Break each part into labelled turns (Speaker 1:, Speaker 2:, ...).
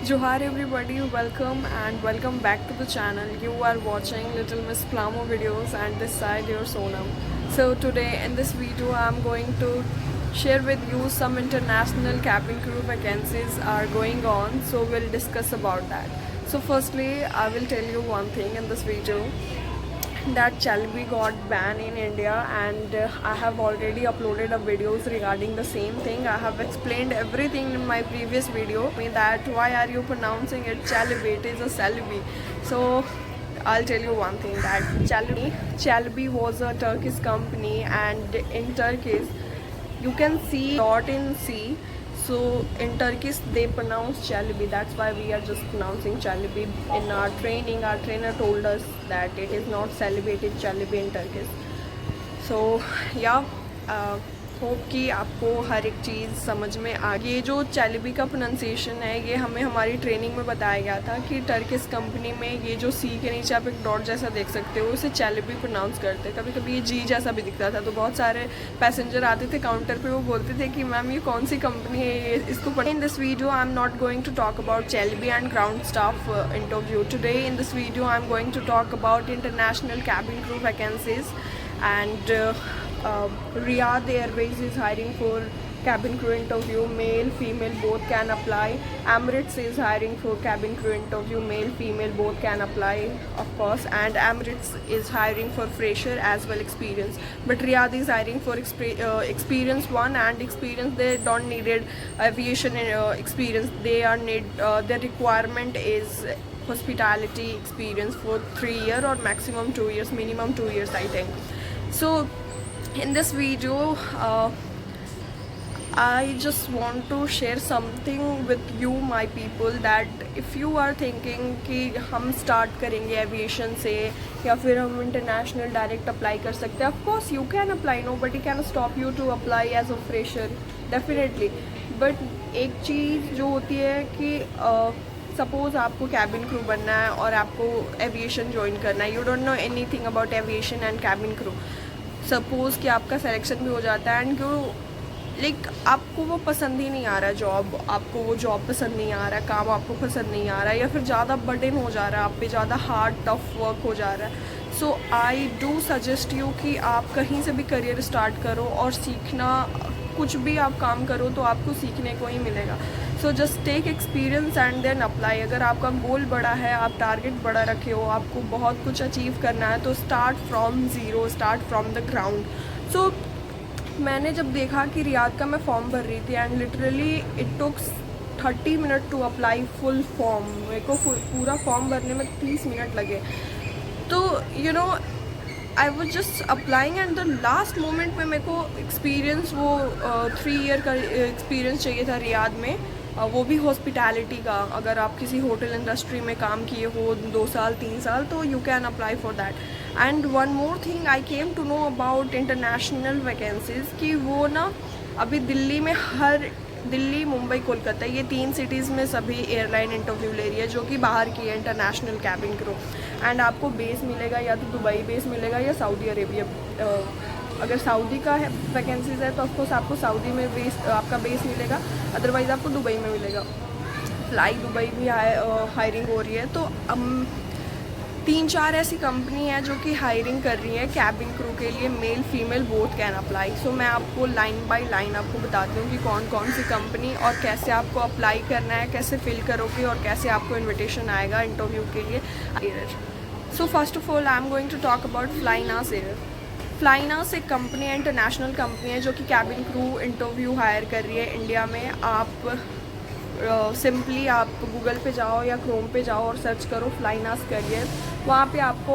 Speaker 1: Johar everybody, welcome back to the channel. You are watching Little Miss Plamo videos and this side your Sonam. So today in this video I am going to share with you some international cabin crew vacancies are going on, so we'll discuss about that. So firstly I will tell you one thing in this video, that Chalbi got banned in India, and I have already uploaded a videos regarding the same thing. I have explained everything in my previous video, that why are you pronouncing it Chalbi, it is a Chalbi. So I'll tell you one thing, that Chalbi was a Turkish company, and in Turkish you can see dot in C. So in Turkish they pronounce Chalbi. That's why we are just pronouncing Chalbi. In our training, our trainer told us that it is not celebrated Chalbi in Turkish. So yeah, hope कि आपको हर एक चीज़ समझ में आ गई। ये जो चैलिबी का pronunciation है ये हमें हमारी ट्रेनिंग में बताया गया था कि टर्किश कंपनी में ये जो सी के नीचे आप एक डॉट जैसा देख सकते हो इसे चैलिबी प्रोनाउंस करते हैं। कभी कभी ये जी जैसा भी दिखता था, तो बहुत सारे पैसेंजर आते थे काउंटर पे, वो बोलते थे कि मैम ये कौन सी कंपनी है, ये इसको पढ़े। In this video I am not going to talk about चैलिबी and ground staff interview today. In this video I am going to talk about international cabin crew vacancies and Riyadh Airways is hiring for cabin crew interview, male female both can apply. Emirates is hiring for cabin crew interview, male female both can apply, of course. And Emirates is hiring for fresher as well experience, but Riyadh is hiring for experience one, and experience they don't needed aviation experience. They are their requirement is hospitality experience for 3 years or maximum 2 years, minimum 2 years I think. So in this video I just want to share something with you my people, that if you are thinking कि हम start करेंगे aviation से या फिर हम international direct apply कर सकते हैं, of course you can apply, nobody can stop you to apply as a fresher definitely. But एक चीज़ जो होती है कि सपोज़ आपको कैबिन क्रू बनना है और आपको एविएशन ज्वाइन करना है, you don't know anything about aviation and cabin crew. Suppose कि आपका सिलेक्शन भी हो जाता है एंड लाइक आपको वो पसंद ही नहीं आ रहा जॉब, आपको वो जॉब पसंद नहीं आ रहा, काम आपको पसंद नहीं आ रहा, या फिर ज़्यादा बर्डन हो जा रहा है आप पे, ज़्यादा हार्ड टफ वर्क हो जा रहा है। सो आई डू सजेस्ट यू कि आप कहीं से भी करियर स्टार्ट करो और सीखना, कुछ भी आप काम करो तो आपको सीखने को ही मिलेगा। So just take experience and then apply. अगर आपका गोल बड़ा है, आप टारगेट बड़ा रखे हो, आपको बहुत कुछ अचीव करना है, तो start from zero, start from the ground. So मैंने जब देखा कि रियाद का मैं फॉर्म भर रही थी and literally it took 30 minute to apply full form, मेरे को पूरा फॉर्म भरने में 30 मिनट लगे। तो you know I was just applying and the last moment में मेरे को एक्सपीरियंस, वो 3 ईयर का एक्सपीरियंस चाहिए था रियाद में, वो भी हॉस्पिटैलिटी का। अगर आप किसी होटल इंडस्ट्री में काम किए हो 2 साल 3 साल तो you can apply for that. And one more thing I came to know about international vacancies कि वो ना अभी दिल्ली में दिल्ली, मुंबई, कोलकाता, ये 3 सिटीज़ में सभी एयरलाइन इंटरव्यू ले रही है जो कि बाहर की है इंटरनेशनल कैबिन क्रू। एंड आपको बेस मिलेगा या तो दुबई बेस मिलेगा या सऊदी अरेबिया। अगर सऊदी का है वैकेंसीज़ है तो ऑफकोर्स आपको सऊदी में आपका बेस मिलेगा, अदरवाइज़ आपको दुबई में मिलेगा। फ्लाई दुबई भी हायरिंग हो रही है। तो 3-4 ऐसी कंपनी है जो कि हायरिंग कर रही है कैबिन क्रू के लिए, male female both can apply. So मैं आपको लाइन बाय लाइन आपको बताती हूँ कि कौन कौन सी कंपनी और कैसे आपको अप्लाई करना है, कैसे फिल करोगे और कैसे आपको इन्विटेशन आएगा इंटरव्यू के लिए। So first of all I am going to talk about Flynas air. Flynas एक कंपनी है, इंटरनेशनल कंपनी है जो कि कैबिन क्रू इंटरव्यू हायर कर रही है इंडिया में। आप सिंपली आप गूगल पे जाओ या क्रोम पे जाओ और सर्च करो फ्लाइनास करियर, वहाँ पे आपको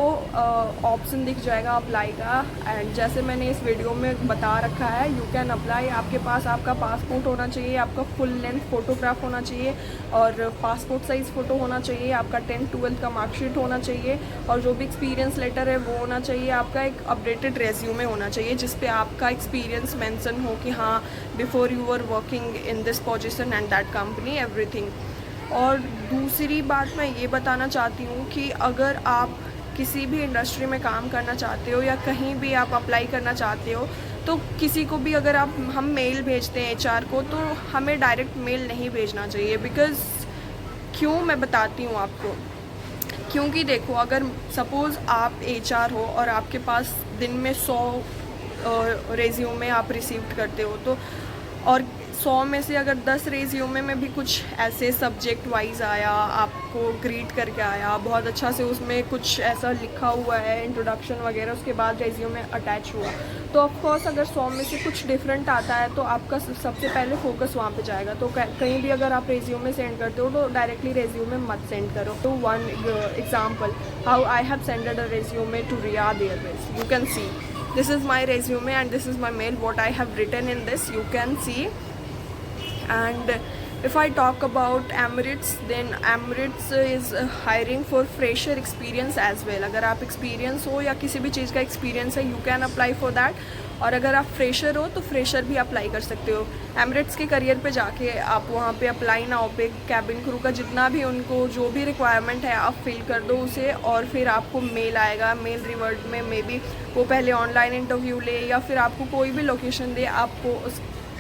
Speaker 1: ऑप्शन दिख जाएगा अप्लाई का। एंड जैसे मैंने इस वीडियो में बता रखा है, यू कैन अप्लाई। आपके पास आपका पासपोर्ट होना चाहिए, आपका फुल लेंथ फोटोग्राफ होना चाहिए और पासपोर्ट साइज़ फ़ोटो होना चाहिए, आपका 10th-12th का मार्कशीट होना चाहिए और जो भी एक्सपीरियंस लेटर है वो होना चाहिए। आपका एक अपडेटेड रेज्यूमे होना चाहिए जिस पे आपका एक्सपीरियंस मेंशन हो कि हाँ before you were working in this position and that company everything. और दूसरी बात मैं ये बताना चाहती हूँ कि अगर आप किसी भी इंडस्ट्री में काम करना चाहते हो या कहीं भी आप अप्लाई करना चाहते हो, तो किसी को भी अगर हम मेल भेजते हैं HR को, तो हमें डायरेक्ट मेल नहीं भेजना चाहिए, बिकॉज़ क्यों, मैं बताती हूँ आपको। क्योंकि देखो, अगर सपोज़ आप HR हो और आपके पास दिन में 100 रेज्यूमे आप रिसीव करते हो, तो और 100 में से अगर 10 रेज्यूमे में भी कुछ ऐसे सब्जेक्ट वाइज आया, आपको ग्रीट करके आया बहुत अच्छा से, उसमें कुछ ऐसा लिखा हुआ है इंट्रोडक्शन वगैरह, उसके बाद रेज्यूमे अटैच हुआ, तो ऑफकोर्स अगर 100 में से कुछ डिफरेंट आता है तो आपका सबसे पहले फोकस वहाँ पे जाएगा। तो कहीं भी अगर आप रेज्यूमे सेंड करते हो तो डायरेक्टली रेज्यूमे मत सेंड करो। तो one example, how I have sended a resume to Riyadh Airways, you can see this is my resume and this is my mail, what I have written in this, you can see. And if I talk about Emirates, then Emirates is hiring for fresher experience as well. अगर आप experience हो या किसी भी चीज़ का experience है, you can apply for that. और अगर आप फ्रेशर हो तो फ्रेशर भी अप्लाई कर सकते हो। एमरेट्स के करियर पे जाके आप वहाँ पे अप्लाई नाउ पे कैबिन क्रू का जितना भी उनको जो भी रिक्वायरमेंट है आप फिल कर दो उसे, और फिर आपको मेल आएगा। मेल रिवर्ट में मे बी वो पहले ऑनलाइन इंटरव्यू ले या फिर आपको कोई भी लोकेशन दे, आपको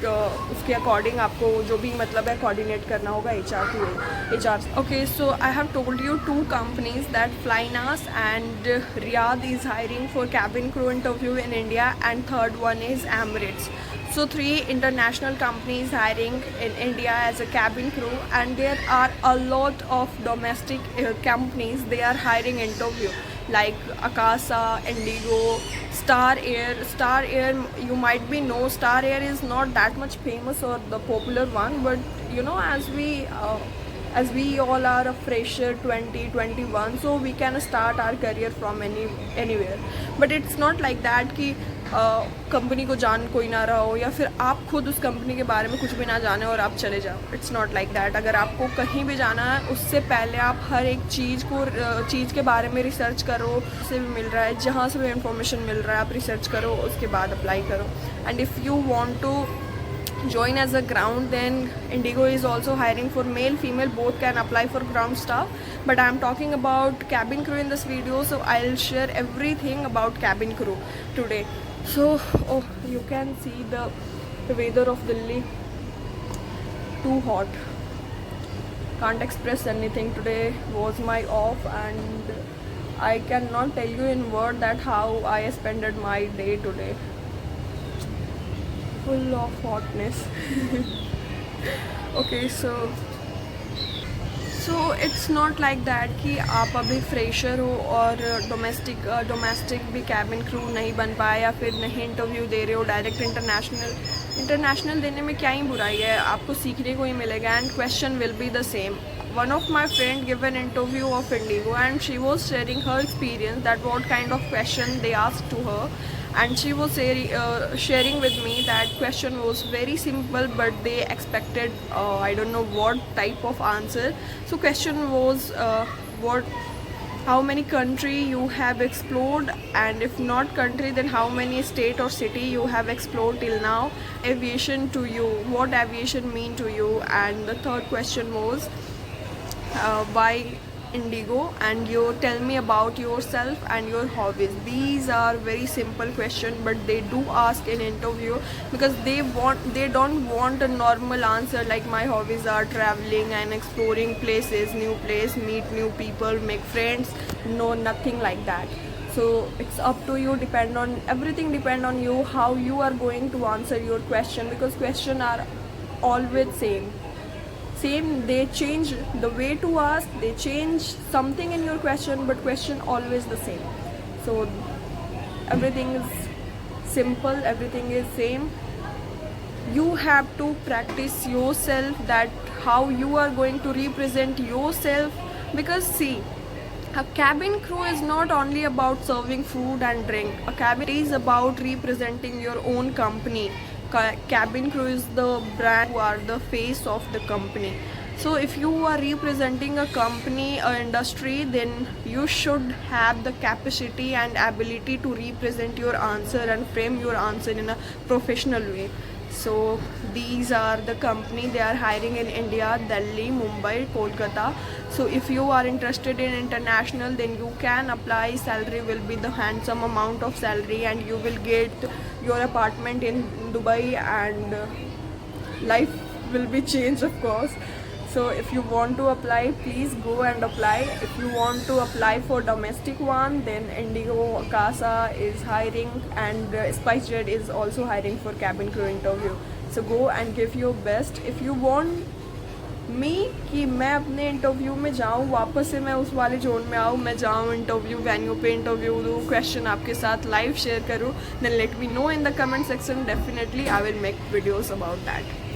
Speaker 1: उसके अकॉर्डिंग आपको जो भी मतलब है कोऑर्डिनेट करना होगा HR to HR। Okay, so I have told you 2 companies that Flynas and Riyadh is hiring for cabin crew interview in India, and third one is Emirates. So 3 international companies hiring in India as a cabin crew, and there are a lot of domestic companies they are hiring interview like Akasa, Indigo, Star Air. Star Air, you might be know, Star Air is not that much famous or the popular one, but you know, as we all are a fresher 2021, so we can start our career from anywhere. But it's not like that कि company को जान कोई ना रहा हो या फिर आप खुद उस कंपनी के बारे में कुछ भी ना जाने और आप चले जाओ। It's not like that. अगर आपको कहीं भी जाना है उससे पहले आप हर एक चीज़ के बारे में रिसर्च करो, से भी मिल रहा है जहाँ से भी इंफॉर्मेशन मिल रहा है आप रिसर्च करो, उसके बाद अप्लाई करो। And if you want to join as a ground, then Indigo is also hiring for male female, both can apply for ground staff, but I am talking about cabin crew in this video, so I'll share everything about cabin crew today. So you can see the weather of Delhi, too hot, can't express anything. Today was my off and I cannot tell you in word that how I spent my day today, full of hotness. Okay, so it's not like that कि आप अभी fresher हो और domestic भी cabin crew नहीं बन पाए या फिर नहीं इंटरव्यू दे रहे हो, डायरेक्ट इंटरनेशनल देने में क्या ही बुराई है, आपको सीखने को ही मिलेगा and question will be the same. One of my friend gave an interview of Indigo and she was sharing her experience that what kind of question they asked to her, and she was sharing with me that question was very simple but they expected I don't know what type of answer. So question was how many country you have explored, and if not country then how many state or city you have explored till now. Aviation to you, what aviation mean to you. And the third question was why Indigo, and you tell me about yourself and your hobbies. These are very simple question but they do ask in interview because they don't want a normal answer like my hobbies are traveling and exploring places, new place, meet new people, make friends. No, nothing like that. So it's up to you, everything depend on you how you are going to answer your question, because question are always same. They change the way to ask, they change something in your question, but question always the same. So everything is simple, everything is same. You have to practice yourself, that how you are going to represent yourself, because see, a cabin crew is not only about serving food and drink. A cabin is about representing your own company. Cabin crew is the brand who are the face of the company. So if you are representing a company or industry, then you should have the capacity and ability to represent your answer and frame your answer in a professional way. So these are the company they are hiring in India, Delhi, Mumbai, Kolkata. So if you are interested in international, then you can apply. Salary will be the handsome amount of salary and you will get your apartment in Dubai and life will be changed, of course. So if you want to apply, please go and apply. If you want to apply for domestic one, then Indigo Casa is hiring, and SpiceJet is also hiring for cabin crew interview. So go and give your best. If you want me कि मैं अपने interview में जाऊँ, वापस से मैं उस वाले जोन में आऊँ, मैं जाऊँ इंटरव्यू वेन्यू पे इंटरव्यू दूँ, क्वेश्चन आपके साथ लाइव शेयर करूँ, then let me know in the comment section. Definitely I will make videos about that.